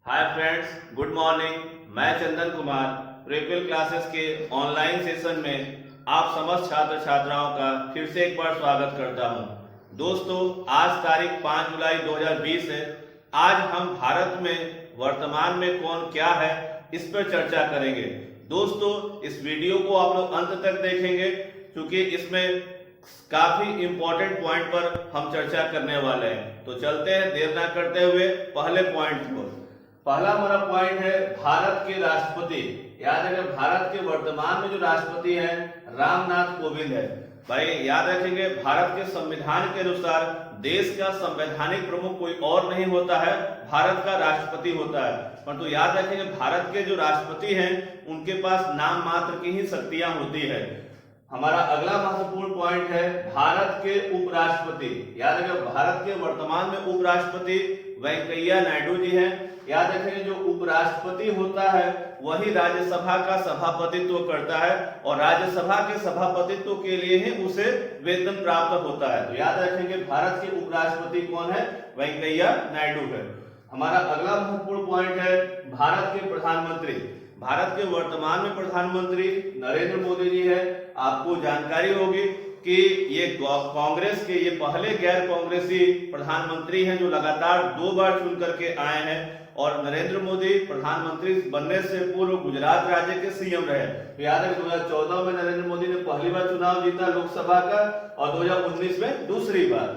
Hi friends, good morning. मैं Chandan Kumar प्रेपिल classes के online session में आप समस्त छात्र छात्राओं का फिर से एक बार स्वागत करता हूं। दोस्तों, आज तारीख 5 जुलाई 2020 है। आज हम भारत में वर्तमान में कौन क्या है इस पर चर्चा करेंगे। दोस्तों, इस वीडियो को आप लोग अंत तक देखेंगे क्योंकि इसमें काफी इंपॉर्टेंट पॉइंट पर हम चर्चा करने वाले हैं। तो चलते हैं देर ना करते हुए पहले पॉइंट को। पहला हमारा पॉइंट है भारत के राष्ट्रपति। याद रखें, भारत के वर्तमान में जो राष्ट्रपति हैं रामनाथ कोविंद है। भाई याद रखेंगे, भारत के संविधान के अनुसार देश का संवैधानिक प्रमुख कोई और नहीं होता है, भारत का राष्ट्रपति होता है। परंतु याद रखेंगे, भारत के जो राष्ट्रपति हैं उनके पास नाम मात्र की ही शक्तियां होती है। हमारा अगला महत्वपूर्ण पॉइंट है भारत के उपराष्ट्रपति। याद रखें, भारत के वर्तमान में उपराष्ट्रपति वेंकैया नायडू जी हैं। याद रखेंगे, जो उपराष्ट्रपति होता है वही राज्यसभा का सभापतित्व करता है और राज्यसभा के सभापतित्व के लिए ही उसे वेतन प्राप्त होता है। तो याद रखेंगे, भारत के उपराष्ट्रपति कौन है? वेंकैया नायडू है। हमारा अगला महत्वपूर्ण पॉइंट है भारत के प्रधानमंत्री। भारत के वर्तमान में प्रधानमंत्री नरेंद्र मोदी जी है। आपको जानकारी होगी कि ये कांग्रेस के ये पहले गैर कांग्रेसी प्रधानमंत्री हैं जो लगातार 2 बार चुन करके आए हैं। और नरेंद्र मोदी प्रधानमंत्री बनने से पूर्व गुजरात राज्य के सीएम रहे। तो याद है 2014 में नरेंद्र मोदी ने पहली बार चुनाव जीता लोकसभा का और 2019 में दूसरी बार।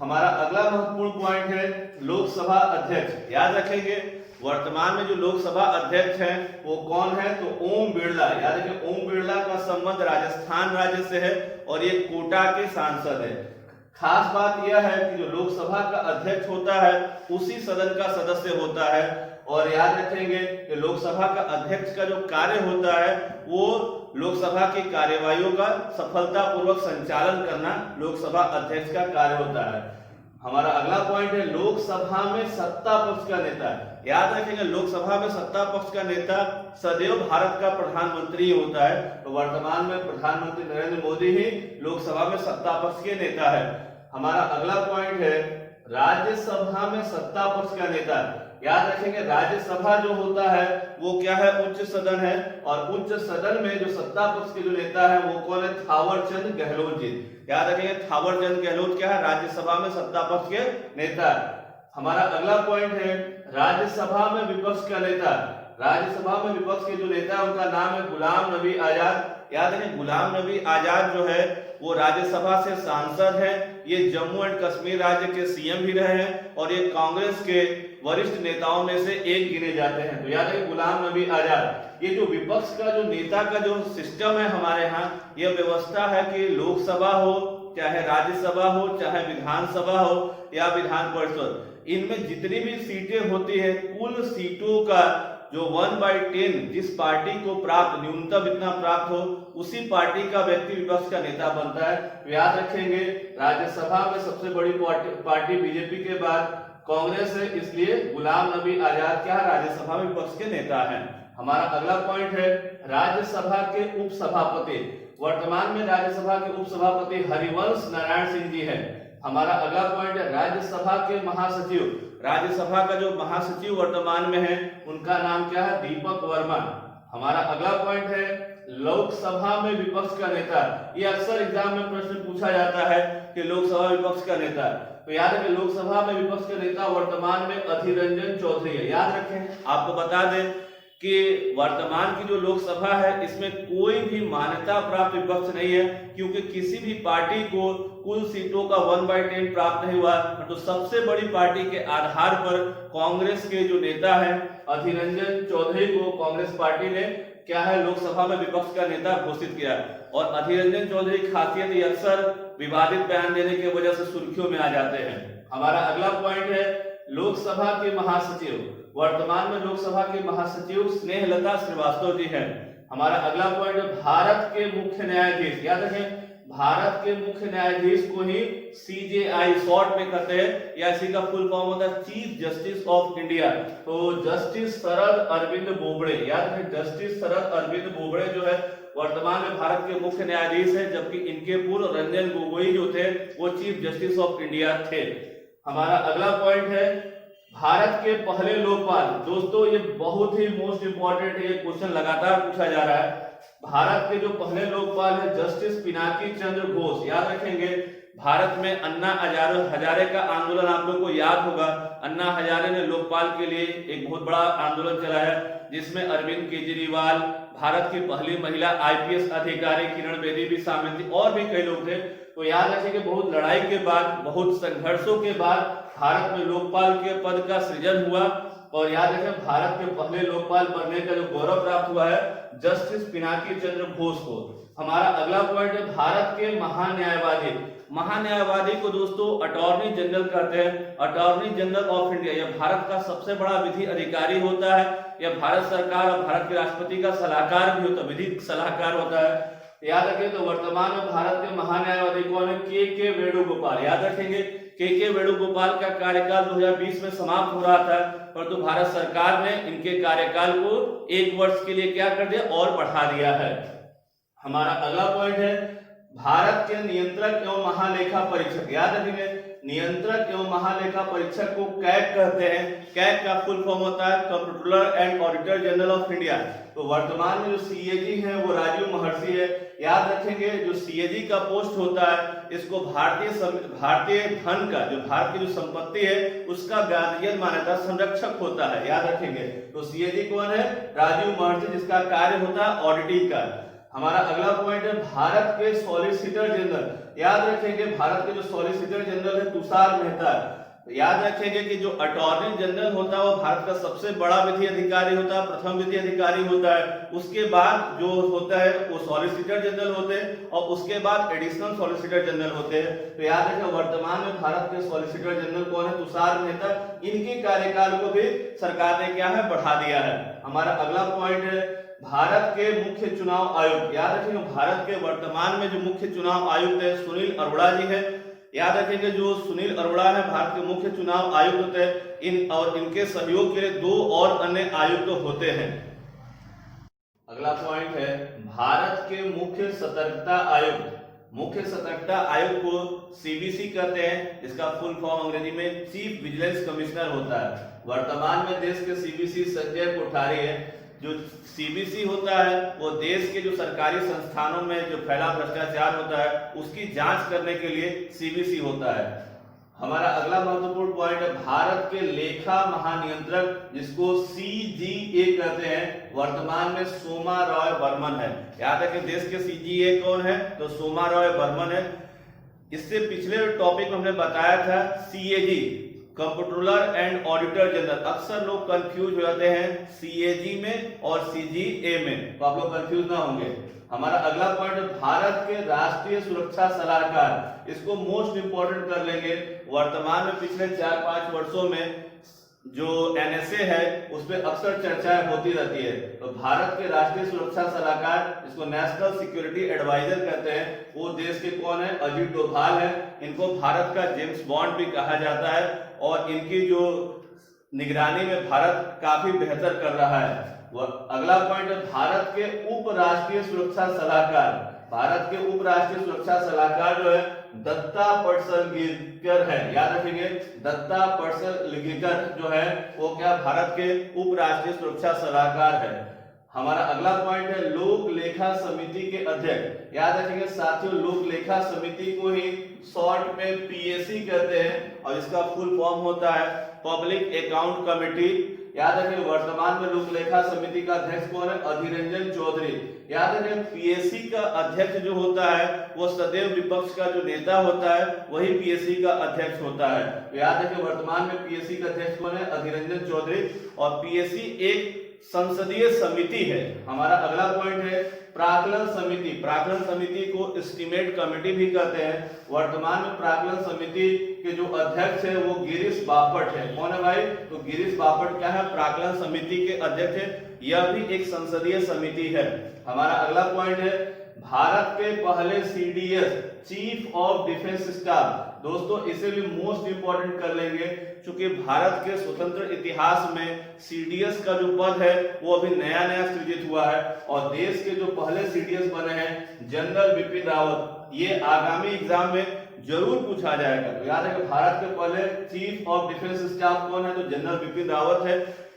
हमारा अगला महत्वपूर्ण पॉइंट है लोकसभा अध्यक्ष। याद रखेंगे, वर्तमान में जो लोकसभा अध्यक्ष हैं वो कौन है? तो ओम बिरला। याद रखें, ओम बिरला का संबंध राजस्थान राज्य से है और ये कोटा के सांसद है। खास बात यह है कि जो लोकसभा का अध्यक्ष होता है उसी सदन का सदस्य होता है। और याद रखेंगे कि लोकसभा का अध्यक्ष का जो कार्य होता है वो लोकसभा की कार्यवाहियों का सफलतापूर्वक संचालन करना लोकसभा अध्यक्ष का कार्य होता है। हमारा अगला पॉइंट है लोकसभा में सत्ता पक्ष का नेता। याद रखेंगे, लोकसभा में सत्ता पक्ष का नेता सदैव भारत का प्रधानमंत्री होता है। तो वर्तमान में प्रधानमंत्री नरेंद्र मोदी ही लोकसभा में सत्ता पक्ष के नेता है। हमारा अगला पॉइंट है राज्यसभा में सत्ता पक्ष का नेता। याद रखेंगे, राज्यसभा जो होता है वो क्या है? उच्च सदन है। और उच्च सदन में जो सत्ता पक्ष के जो नेता है वो कौन है? थावरचंद गहलोत जी। याद रखेंगे, थावरचंद गहलोत क्या है? राज्यसभा में सत्ता पक्ष के नेता। हमारा अगला पॉइंट है राज्यसभा में विपक्ष का नेता। राज्यसभा में विपक्ष के जो नेता है उनका नाम है गुलाम नबी आजाद। याद रखें, गुलाम नबी आजाद जो है वो राज्यसभा से सांसद है। ये जम्मू एंड कश्मीर राज्य के सीएम भी रहे हैं और ये कांग्रेस के वरिष्ठ नेताओं में से एक गिने जाते हैं। तो याद रखें, गुलाम नबी आजाद। ये जो विपक्ष का जो नेता का जो सिस्टम है हमारे यहाँ, यह व्यवस्था है कि लोकसभा हो चाहे राज्यसभा हो चाहे विधानसभा हो या विधान परिषद, इनमें जितनी भी सीटें होती है कुल सीटों का जो 1/10 जिस पार्टी को प्राप्त न्यूनतम इतना प्राप्त हो उसी पार्टी का व्यक्ति विपक्ष का नेता बनता है। तो याद रखेंगे, राज्यसभा में सबसे बड़ी पार्टी बीजेपी के बाद कांग्रेस है, इसलिए गुलाम नबी आजाद क्या राज्यसभा में विपक्ष के नेता हैं। हमारा अगला पॉइंट है राज्यसभा के उपसभापति। वर्तमान में राज्यसभा के उपसभापति हरिवंश नारायण सिंह जी हैं। हमारा अगला पॉइंट है राज्यसभा के महासचिव। राज्यसभा का जो महासचिव वर्तमान में है उनका नाम क्या है? दीपक वर्मा। हमारा अगला पॉइंट है लोकसभा में विपक्ष का नेता। ये अक्सर एग्जाम में प्रश्न पूछा जाता है कि लोकसभा विपक्ष का नेता। तो याद रखें, लोकसभा में विपक्ष का नेता वर्तमान में अधीर रंजन चौधरी है। याद रखें, आपको बता दें कि वर्तमान की जो लोकसभा है इसमें कोई भी मान्यता प्राप्त विपक्ष नहीं है क्योंकि किसी भी पार्टी को कुल सीटों का 1/10 प्राप्त नहीं हुआ। तो सबसे बड़ी पार्टी के आधार पर कांग्रेस के जो नेता हैं अधीर रंजन चौधरी को कांग्रेस पार्टी ने क्या है लोकसभा में विपक्ष का नेता घोषित किया। और अधीर रंजन चौधरी की खासियत ये अक्सर विवादित बयान देने की वजह से सुर्खियों में आ जाते हैं। हमारा अगला पॉइंट है लोकसभा के महासचिव। वर्तमान में लोकसभा के महासचिव स्नेहलता श्रीवास्तव जी हैं। हमारा अगला पॉइंट है भारत के मुख्य न्यायाधीश। याद रखें, भारत के मुख्य न्यायाधीश को ही सीजेआई शॉर्ट में कहते हैं या इसी का फुल फॉर्म होता है चीफ जस्टिस ऑफ इंडिया। तो जस्टिस शरद अरविंद बोबड़े। याद रखें, जस्टिस शरद अरविंद बोबड़े जो है वर्तमान में भारत के मुख्य न्यायाधीश है, जबकि इनके पूर्व रंजन गोगोई जो थे वो चीफ जस्टिस ऑफ इंडिया थे। हमारा अगला पॉइंट है भारत के पहले लोकपाल, दोस्तों ये बहुत ही मोस्ट इंपॉर्टेंट है, ये क्वेश्चन लगातार पूछा जा रहा है। भारत के जो पहले लोकपाल है जस्टिस पिनाकी चंद्र घोष, याद रखेंगे। भारत में अन्ना हजारे का आंदोलन आप लोग को याद होगा। अन्ना हजारे ने लोकपाल के लिए एक बहुत बड़ा आंदोलन चलाया, जिसमें अरविंद केजरीवाल, भारत की पहली महिला आईपीएस अधिकारी किरण बेदी भी शामिल थी, और भी कई लोग थे। तो याद रखें कि बहुत लड़ाई के बाद, बहुत संघर्षों के बाद भारत में लोकपाल के पद का सृजन हुआ। और याद रखें भारत के पहले लोकपाल बनने का जो गौरव प्राप्त हुआ है जस्टिस पिनाकी चंद्र घोष को। हमारा अगला पॉइंट है भारत के महान्यायवादी। महान्यायवादी को दोस्तों अटॉर्नी जनरल कहते हैं, अटॉर्नी जनरल ऑफ इंडिया। यह भारत का सबसे बड़ा विधि अधिकारी होता है। यह भारत सरकार और भारत के राष्ट्रपति का सलाहकार भी होता है, विधि सलाहकार होता है। याद रखें तो वर्तमान में भारत के महान्यायवादी कौन है? के वेणुगोपाल। याद रखेंगे के वेणुगोपाल का कार्यकाल 2020 में समाप्त हो रहा था, परंतु भारत सरकार ने इनके कार्यकाल को 1 वर्ष के लिए क्या कर दिया और बढ़ा दिया है। हमारा अगला पॉइंट है भारत के नियंत्रक एवं महालेखा परीक्षक। याद रखेंगे नियंत्रक एवं महालेखा परीक्षक को कैग कहते हैं। कैग का फुल फॉर्म होता है comptroller and auditor general of India. तो वर्तमान में जो सीएजी है वो राजीव महर्षि है। याद रखेंगे जो सीएजी का पोस्ट होता है, इसको भारतीय धन का, जो भारत की जो संपत्ति है उसका गार्जियन मान्यता संरक्षक होता है। याद रखेंगे तो सीएजी कौन है? राजीव महर्षि, जिसका कार्य होता है ऑडिटिंग का। हमारा अगला पॉइंट है भारत के सॉलिसिटर जनरल। याद रखेंगे भारत के जो सॉलिसिटर जनरल है तुषार मेहता। याद रखेंगे कि जो अटॉर्नी जनरल होता है वो भारत का सबसे बड़ा विधि अधिकारी होता है, प्रथम विधि अधिकारी होता है। उसके बाद जो होता है वो सॉलिसिटर जनरल होते हैं, और उसके बाद एडिशनल सॉलिसिटर जनरल होते हैं। तो याद रखें वर्तमान में भारत के सॉलिसिटर जनरल कौन है? तुषार मेहता। इनके कार्यकाल को भी सरकार ने क्या है बढ़ा दिया है। हमारा अगला पॉइंट है भारत के मुख्य चुनाव आयुक्त। याद रखेंगे भारत के वर्तमान में जो मुख्य चुनाव आयुक्त है सुनील अरोड़ा जी है। याद रखेंगे जो सुनील अरोड़ा है भारत के मुख्य चुनाव आयुक्त होते हैं। और इनके सहयोग के लिए 2 और अन्य आयुक्त होते हैं। अगला पॉइंट है भारत के मुख्य सतर्कता आयुक्त। मुख्य सतर्कता आयुक्त को सीबीसी कहते हैं, जिसका फुल फॉर्म अंग्रेजी में चीफ विजिलेंस कमिश्नर होता है। वर्तमान में देश के सीबीसी संजय कोठारी है। जो सीबीसी होता है वो देश के जो सरकारी संस्थानों में जो फैला भ्रष्टाचार होता है उसकी जांच करने के लिए सीबीसी होता है। हमारा अगला महत्वपूर्ण पॉइंट है भारत के लेखा महानियंत्रक, जिसको सीजीए कहते हैं। वर्तमान में सोमा रॉय बर्मन है। याद है कि देश के सीजीए कौन है? तो सोमा रॉय बर्मन है। इससे पिछले टॉपिक में हमने बताया था CAG, comptroller and auditor general. अक्सर लोग कंफ्यूज हो जाते हैं सीएजी में और सीजीए में, तो आप लोग कंफ्यूज ना होंगे। हमारा अगला पॉइंट भारत के राष्ट्रीय सुरक्षा सलाहकार, इसको मोस्ट इंपोर्टेंट कर लेंगे। वर्तमान में पिछले 4-5 वर्षों में जो एनएसए है उस पर अक्सर चर्चाएं होती रहती है। तो भारत के राष्ट्रीय सुरक्षा सलाहकार, जिसको नेशनल सिक्योरिटी एडवाइजर कहते हैं, वो देश के कौन है? अजीत डोभाल है। इनको भारत का जेम्स बॉन्ड भी कहा जाता है, और इनकी जो निगरानी में भारत काफी बेहतर कर रहा है। अगला पॉइंट है भारत के उपराष्ट्रीय सुरक्षा सलाहकार। भारत के उपराष्ट्रीय सुरक्षा सलाहकार जो है दत्ता पडसलगीकर है। याद रखेंगे दत्ता पडसलगीकर जो है वो क्या भारत के उपराष्ट्रीय सुरक्षा सलाहकार है। हमारा अगला पॉइंट है लोक लेखा समिति के अध्यक्ष। याद रखेंगे साथियों लोक लेखा समिति को ही शॉर्ट में पीएसी कहते हैं, और इसका फुल फॉर्म होता है पब्लिक अकाउंट कमेटी। याद रखें वर्तमान में लोक लेखा समिति का अध्यक्ष कौन है? अधीररंजन चौधरी। याद रखें पीएसी का अध्यक्ष जो होता है वो सदैव विपक्ष का जो नेता होता है वही पीएसी का अध्यक्ष होता है। तो याद रखें वर्तमान में पीएसी का अध्यक्ष कौन है? अधीररंजन चौधरी। और पीएसी एक संसदीय समिति है। हमारा अगला पॉइंट है प्राक्कलन समिति। प्राक्कलन समिति को एस्टीमेट कमेटी भी कहते हैं। वर्तमान में प्राक्कलन समिति के जो अध्यक्ष है वो गिरीश बापट है। कौन है भाई? तो गिरीश बापट क्या है? प्राक्कलन समिति के अध्यक्ष है। यह भी एक संसदीय समिति है। हमारा अगला पॉइंट है भारत के पहले CDS, chief of defence staff. दोस्तों इसे भी मोस्ट इंपोर्टेंट कर लेंगे, क्योंकि भारत के स्वतंत्र इतिहास में सीडीएस का जो पद है वो अभी नया नया सृजित हुआ है। और देश के जो पहले सीडीएस बने हैं जनरल बिपिन रावत, ये आगामी एग्जाम में जरूर पूछा जाएगा। तो याद है कि भारत के पहले चीफ ऑफ डिफेंस स्टाफ कौन है? तो जनरल बिपिन रावत है।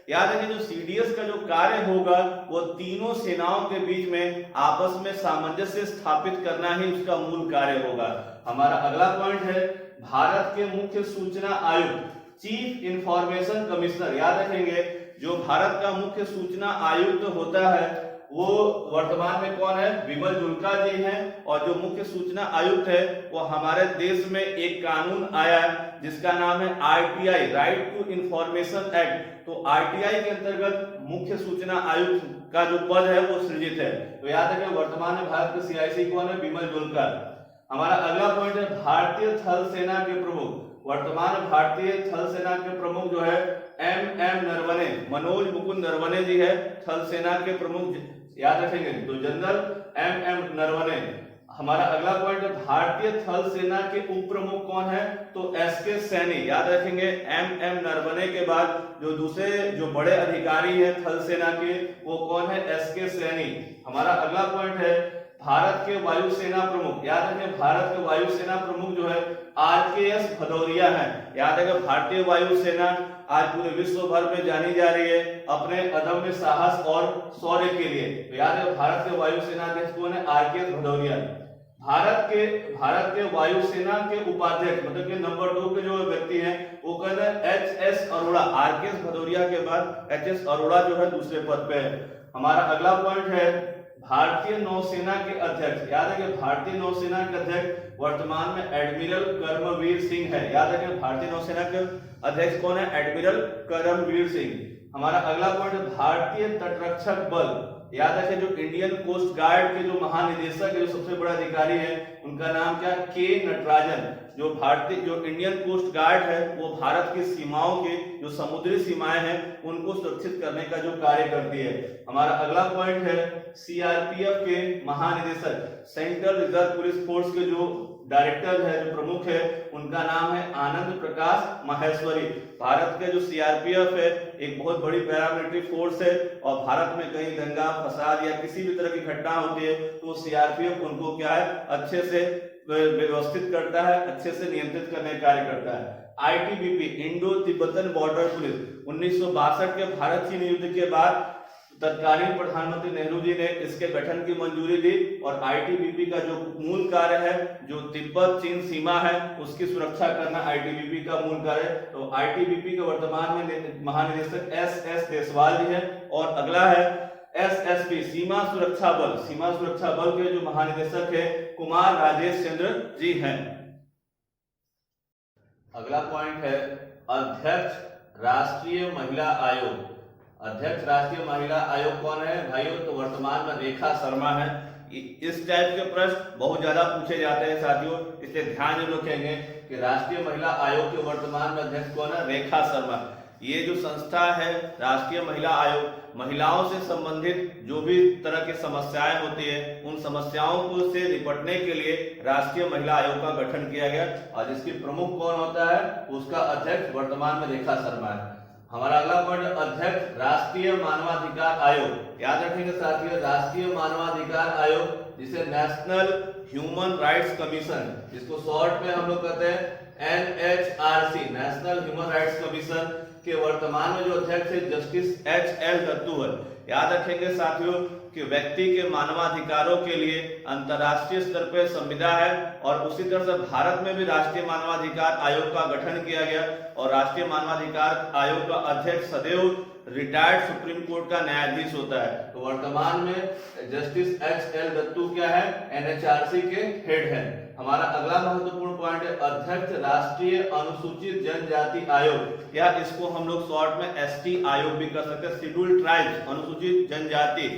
याद है कि जो सीडीएस का जो कार्य होगा वो तीनों सेनाओं के बीच में आपस में सामंजस्य स्थापित करना ही उसका मूल कार्य होगा। हमारा अगला पॉइंट है भारत के मुख्य सूचना आयुक्त, चीफ इंफॉर्मेशन कमिश्नर। याद रखेंगे जो भारत का मुख्य सूचना आयुक्त होता है वो वर्तमान में कौन है? विमल जुल्का जी हैं। और जो मुख्य सूचना आयुक्त है वो हमारे देश में एक कानून आया जिसका नाम है RTI, right to information act. तो आरटीआई के अंतर्गत मुख्य सूचना आयुक्त का जो पद है वो सृजित है। तो याद रखें वर्तमान में भारत के सीआईसी कौन है? विमल जुल्का। हमारा अगला पॉइंट है भारतीय थल सेना के प्रमुख। वर्तमान भारतीय थल सेना के प्रमुख जो है एम नरवणे, मनोज मुकुंद नरवणे जी है थल सेना के प्रमुख, याद रखेंगे। तो जनरल एम नरवणे। हमारा अगला पॉइंट है भारतीय थल सेना के उप प्रमुख कौन है? तो एसके सैनी। याद रखेंगे एम नरवणे के बाद जो दूसरे जो बड़े अधिकारी हैं थल सेना के वो कौन है? एसके सैनी। हमारा अगला पॉइंट है भारत के वायुसेना प्रमुख। याद रखें भारत के वायुसेना प्रमुख जो है आरकेएस भदौरिया है। याद है कि भारतीय वायुसेना आज पूरे विश्व भर में जानी जा रही है अपने अदम्य साहस और शौर्य के लिए। तो याद है भारत के वायुसेना अध्यक्ष कौन है? आरकेएस भदौरिया। भारत के वायुसेना के उपाध्यक्ष मतलब कि नंबर 2 के जो व्यक्ति हैं वो कौन है? एचएस अरोड़ा। आरकेएस भदौरिया के बाद एचएस अरोड़ा जो है दूसरे पद पे है। हमारा अगला पॉइंट है भारतीय नौसेना के अध्यक्ष। याद है कि भारतीय नौसेना के अध्यक्ष वर्तमान में एडमिरल करमवीर सिंह है। याद है कि भारतीय नौसेना के अध्यक्ष कौन है? एडमिरल करमवीर सिंह। हमारा अगला पॉइंट है भारतीय तटरक्षक बल। याद रखें जो इंडियन कोस्ट गार्ड के जो महानिदेशक है, जो सबसे बड़ा अधिकारी है, उनका नाम क्या? के नटराजन। जो इंडियन कोस्ट गार्ड है वो भारत की सीमाओं के जो समुद्री सीमाएं हैं उनको सुरक्षित करने का जो कार्य करती है। हमारा अगला पॉइंट है सीआरपीएफ के महानिदेशक, सेंट्रल रिजर्व पुलिस फोर्स के जो डायरेक्टर है, जो प्रमुख है, उनका नाम है आनंद प्रकाश माहेश्वरी। भारत के जो सीआरपीएफ है एक बहुत बड़ी पैरामिलिट्री फोर्स है और भारत में कहीं दंगा फसाद या किसी भी तरह की घटना होती है तो सीआरपीएफ उनको क्या है? अच्छे से व्यवस्थित करता है, अच्छे से नियंत्रित करने का कार्य करता है। ITBP, Indo Tibetan border police, 1962 के भारत चीन युद्ध के बाद तत्कालीन प्रधानमंत्री नेहरू जी ने इसके गठन की मंजूरी दी और आईटीबीपी का जो मूल कार्य है जो तिब्बत चीन सीमा है उसकी सुरक्षा करना आईटीबीपी का मूल कार्य है। तो आईटीबीपी के वर्तमान में महानिदेशक एस देसवाल जी हैं। और अगला है एसएसबी, सीमा सुरक्षा बल। सीमा सुरक्षा बल के जो महानिदेशक है कुमार राजेश चंद्र जी हैं। अगला पॉइंट है अध्यक्ष राष्ट्रीय महिला आयोग। अध्यक्ष राष्ट्रीय महिला आयोग कौन है भाइयों? तो वर्तमान में रेखा शर्मा है। इस टाइप के प्रश्न बहुत ज्यादा पूछे जाते हैं साथियों, इसलिए ध्यान रखेंगे कि राष्ट्रीय महिला आयोग के वर्तमान में अध्यक्ष कौन है? रेखा शर्मा। ये जो संस्था है राष्ट्रीय महिला आयोग, महिलाओं से संबंधित जो भी तरह की समस्याएं होती है उन समस्याओं को से निपटने के लिए राष्ट्रीय महिला आयोग का गठन किया गया और जिसकी प्रमुख कौन होता है? उसका अध्यक्ष वर्तमान में रेखा शर्मा है। हमारा अगला पॉइंट अध्यक्ष राष्ट्रीय मानवाधिकार आयोग। याद रखेंगे साथियों राष्ट्रीय मानवाधिकार आयोग जिसे नेशनल ह्यूमन राइट्स कमीशन, जिसको शॉर्ट में हम लोग कहते हैं NHRC, national human rights commission के वर्तमान में जो अध्यक्ष है जस्टिस एचएल दत्तू है। याद रखेंगे साथियों कि व्यक्ति के मानवाधिकारों के लिए अंतर्राष्ट्रीय स्तर पर संविदा है और उसी तरह से भारत में भी राष्ट्रीय मानवाधिकार आयोग का गठन किया गया और राष्ट्रीय मानवाधिकार आयोग का अध्यक्ष सदैव रिटायर्ड सुप्रीम कोर्ट का न्यायाधीश होता है। तो वर्तमान में जस्टिस एचएल दत्तू क्या है? एनएचआरसी के हेड है। हमारा अगला महत्वपूर्ण पॉइंट है अध्यक्ष राष्ट्रीय अनुसूचित जनजाति आयोग, या इसको हम लोग शॉर्ट में एसटी आयोग भी कर सकते हैं, शेड्यूल्ड ट्राइब्स, अनुसूचित जनजाति।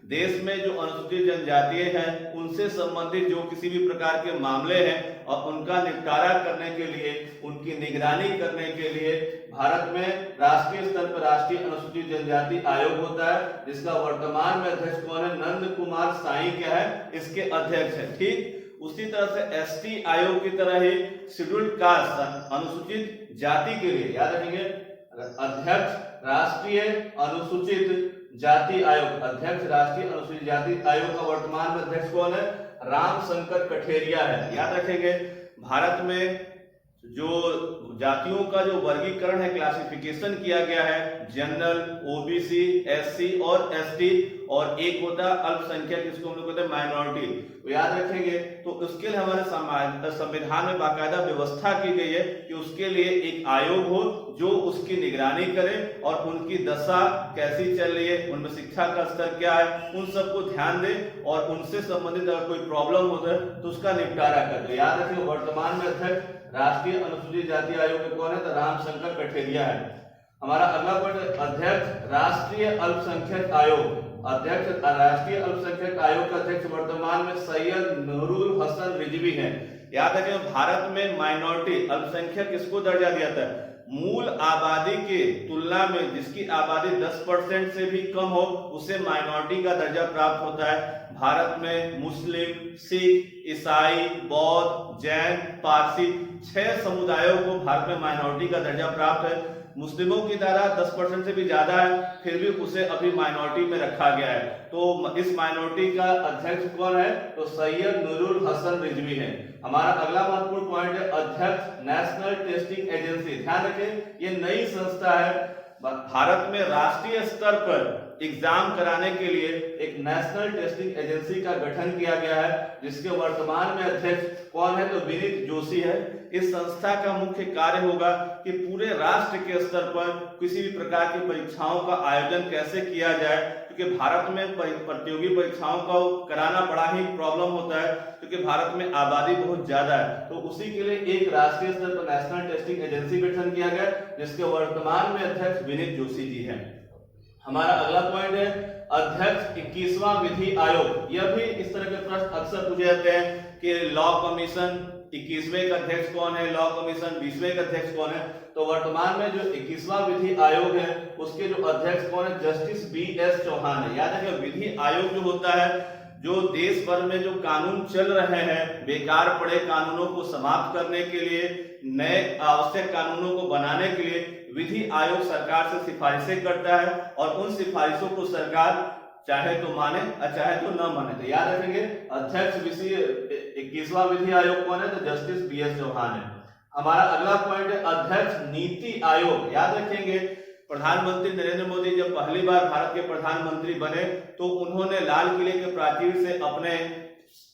देश में जो अनुसूचित जनजाति हैं उनसे संबंधित जो किसी भी प्रकार के मामले हैं और उनका निपटारा करने के लिए, उनकी निगरानी करने के लिए भारत में राष्ट्रीय स्तर पर राष्ट्रीय अनुसूचित जनजाति आयोग होता है, जिसका वर्तमान में अध्यक्ष कौन है? नंद कुमार साई क्या है? इसके अध्यक्ष है। ठीक उसी तरह से एसटी आयोग की तरह ही शेड्यूल्ड कास्ट, अनुसूचित जाति के लिए याद रखेंगे अध्यक्ष राष्ट्रीय अनुसूचित जाति आयोग, अध्यक्ष राष्ट्रीय अनुसूचित जाति आयोग का वर्तमान में अध्यक्ष कौन है? राम शंकर कठेरिया है। याद रखेंगे भारत में जो जातियों का जो वर्गीकरण है, क्लासिफिकेशन किया गया है, जनरल, ओबीसी, एससी और एसटी, और एक होता है अल्पसंख्यक, जिसको हम लोग कहते हैं माइनॉरिटी। तो याद रखेंगे। तो उसके लिए हमारे संविधान में बाकायदा व्यवस्था की गई है कि उसके लिए एक आयोग हो जो उसकी निगरानी करे और उनकी दशा कैसी चल रही है, उनमें शिक्षा का स्तर क्या है, उन सबको ध्यान दे और उनसे संबंधित अगर कोई प्रॉब्लम होता है तो उसका निपटारा करे। तो याद रखिए, वर्तमान में अध्यक्ष राष्ट्रीय अनुसूचित जाति आयोग के कौन है? तो रामशंकर कठेरिया है। हमारा अगला पॉइंट, अध्यक्ष राष्ट्रीय अल्पसंख्यक आयोग। अध्यक्ष राष्ट्रीय अल्पसंख्यक आयोग का अध्यक्ष वर्तमान में सैयद नूरुल हसन रिजवी हैं। याद रखें, भारत में माइनॉरिटी अल्पसंख्यक किसको दर्जा दिया था? मूल आबादी के तुलना में जिसकी आबादी 10% से भी कम हो उसे माइनॉरिटी का दर्जा प्राप्त होता है। भारत में मुस्लिम, सिख, ईसाई, बौद्ध, जैन, पारसी 6 समुदायों को भारत में माइनॉरिटी का दर्जा प्राप्त है। मुस्लिमों की तादाद 10% से भी ज्यादा है, फिर भी उसे अभी माइनॉरिटी में रखा गया है। तो इस माइनॉरिटी का अध्यक्ष कौन है? तो सैयद नूरुल हसन रिजवी है। हमारा अगला महत्वपूर्ण पॉइंट है, अध्यक्ष नेशनल टेस्टिंग एजेंसी। ध्यान रखें, ये नई संस्था है। भारत में राष्ट्रीय स्तर पर एग्जाम कराने के लिए एक नेशनल टेस्टिंग एजेंसी का गठन किया गया है, जिसके वर्तमान में अध्यक्ष कौन है? तो विनीत जोशी है। इस संस्था का मुख्य कार्य होगा कि पूरे राष्ट्र के स्तर पर किसी भी प्रकार की परीक्षाओं का आयोजन कैसे किया जाए, क्योंकि भारत में प्रतियोगी परीक्षाओं का कराना बड़ा ही प्रॉब्लम होता है, क्योंकि भारत में आबादी बहुत ज्यादा है। तो उसी के लिए एक राष्ट्रीय स्तर पर नेशनल टेस्टिंग एजेंसी गठन किया गया, जिसके वर्तमान में अध्यक्ष विनीत जोशी जी हैं। हमारा अगला पॉइंट है, अध्यक्ष 21वां विधि आयोग। यह भी इस तरह के प्रश्न अक्सर पूछे जाते हैं कि लॉ कमीशन 21वें का अध्यक्ष कौन है, लॉ कमीशन 20वें का अध्यक्ष कौन है। तो वर्तमान में जो 21वां विधि आयोग है उसके जो अध्यक्ष कौन है? जस्टिस BS चौहान है। याद रखिए, विधि आयोग जो होता है, जो देश भर में जो कानून चल रहे हैं, बेकार पड़े कानूनों को समाप्त करने के लिए, नए आवश्यक कानूनों को बनाने के लिए विधि आयोग सरकार से सिफारिशें करता है और उन सिफारिशों को सरकार चाहे तो माने और चाहे तो न माने। तो याद रखेंगे, अध्यक्ष 21वां विधि आयोग कौन है? तो जस्टिस BS चौहान है। हमारा अगला पॉइंट है, अध्यक्ष नीति आयोग। याद रखेंगे, प्रधानमंत्री नरेंद्र मोदी जब पहली बार भारत के प्रधानमंत्री बने तो उन्होंने लाल किले के प्राचीर से अपने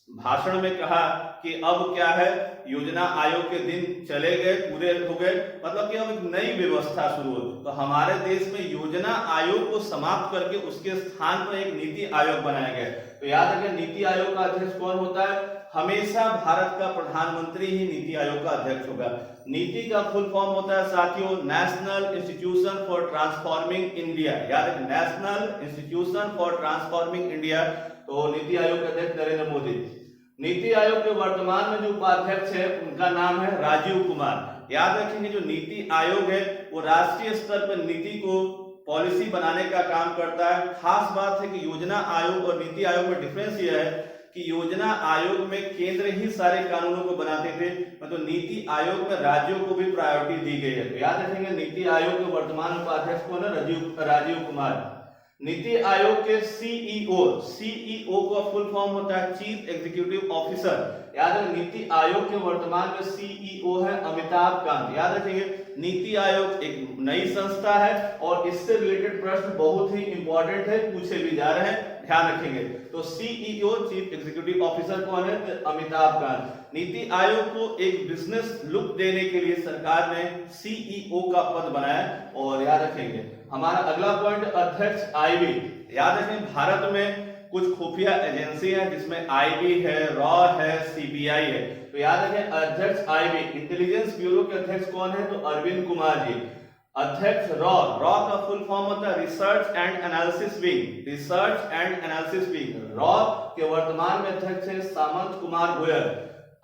भाषण में कहा कि अब क्या है, योजना आयोग के दिन चले गए, पूरे हो गए, मतलब कि अब एक नई व्यवस्था शुरू हो। तो हमारे देश में योजना आयोग को समाप्त करके उसके स्थान पर एक नीति आयोग बनाया गया। तो याद रखें, नीति आयोग का अध्यक्ष कौन होता है? हमेशा भारत का प्रधानमंत्री ही नीति आयोग का अध्यक्ष होगा। नीति का फुल फॉर्म होता है साथियों, national institution for transforming India. याद रखें, national institution for transforming India. तो नीति आयोग के अध्यक्ष नरेंद्र मोदी। नीति आयोग के वर्तमान में जो उपाध्यक्ष है उनका नाम है राजीव कुमार। याद रखेंगे, जो नीति आयोग है वो राष्ट्रीय स्तर पर नीति को पॉलिसी बनाने का काम करता है। खास बात है कि योजना आयोग और नीति आयोग में डिफरेंस यह है कि योजना आयोग में केंद्र ही सारे कानूनों को बनाते थे, मतलब नीति आयोग में राज्यों को भी प्रायोरिटी दी गई है। तो याद रखेंगे, नीति आयोग के वर्तमान उपाध्यक्ष कौन है? राजीव कुमार। नीति आयोग के सीईओ का फुल फॉर्म होता है चीफ एग्जीक्यूटिव ऑफिसर। याद रखें, नीति आयोग के वर्तमान में सीईओ है अमिताभ कांत। याद रखेंगे, नीति आयोग एक नई संस्था है और इससे रिलेटेड प्रश्न बहुत ही इंपॉर्टेंट है, पूछे भी जा रहे हैं, ध्यान रखेंगे। तो सीईओ चीफ एग्जीक्यूटिव ऑफिसर कौन है? अमिताभ कांत। नीति आयोग को एक बिजनेस लुक देने के लिए सरकार ने सीईओ का पद बनाया। और याद रखेंगे, हमारा अगला पॉइंट, अध्यक्ष आईबी। याद रखें, भारत में कुछ खुफिया एजेंसी है जिसमें आईबी है, रॉ है, सीबीआई है। तो याद रखें, अध्यक्ष आईबी इंटेलिजेंस ब्यूरो के अध्यक्ष कौन है? तो अरविंद कुमार जी। अध्यक्ष रॉ का फुल फॉर्म होता है research and analysis wing. Research and analysis wing. Raw के वर्तमान में अध्यक्ष है सामंत कुमार गोयल।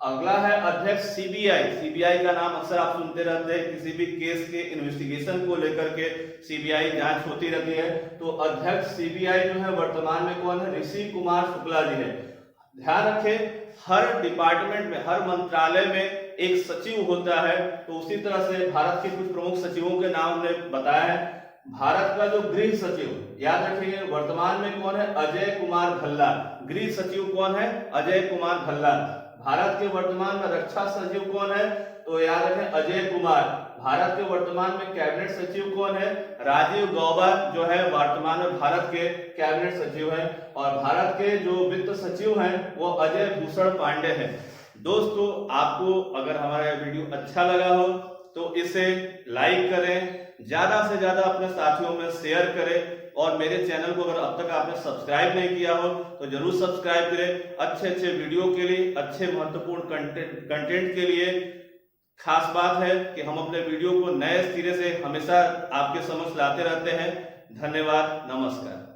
अगला है अध्यक्ष सीबीआई का नाम अक्सर आप सुनते रहते हैं, किसी भी केस के इन्वेस्टिगेशन को लेकर के सीबीआई जांच होती रहती है। तो अध्यक्ष सीबीआई जो है वर्तमान में कौन है? ऋषि कुमार शुक्ला जी है। ध्यान रखें, हर डिपार्टमेंट में, हर मंत्रालय में एक सचिव होता है। तो उसी तरह से भारत के कुछ प्रमुख सचिवों के नाम हमने बताया है। भारत का जो गृह सचिव, याद रखिए, वर्तमान में कौन है? अजय कुमार भल्ला। गृह सचिव कौन है? अजय कुमार भल्ला। भारत के वर्तमान में रक्षा सचिव कौन है? तो याद रखें अजय कुमार। भारत के वर्तमान में कैबिनेट सचिव कौन है? राजीव गौबा जो है वर्तमान में भारत के कैबिनेट सचिव है। और भारत के जो वित्त सचिव हैं वो अजय भूषण पांडे हैं। दोस्तों, आपको अगर हमारा वीडियो अच्छा लगा हो तो इसे लाइक करें, ज्यादा से ज्यादा अपने साथियों में शेयर करें, और मेरे चैनल को अगर अब तक आपने सब्सक्राइब नहीं किया हो तो जरूर सब्सक्राइब करें। अच्छे वीडियो के लिए, अच्छे महत्वपूर्ण कंटेंट के लिए। खास बात है कि हम अपने वीडियो को नए सिरे से हमेशा आपके समक्ष लाते रहते हैं। धन्यवाद, नमस्कार।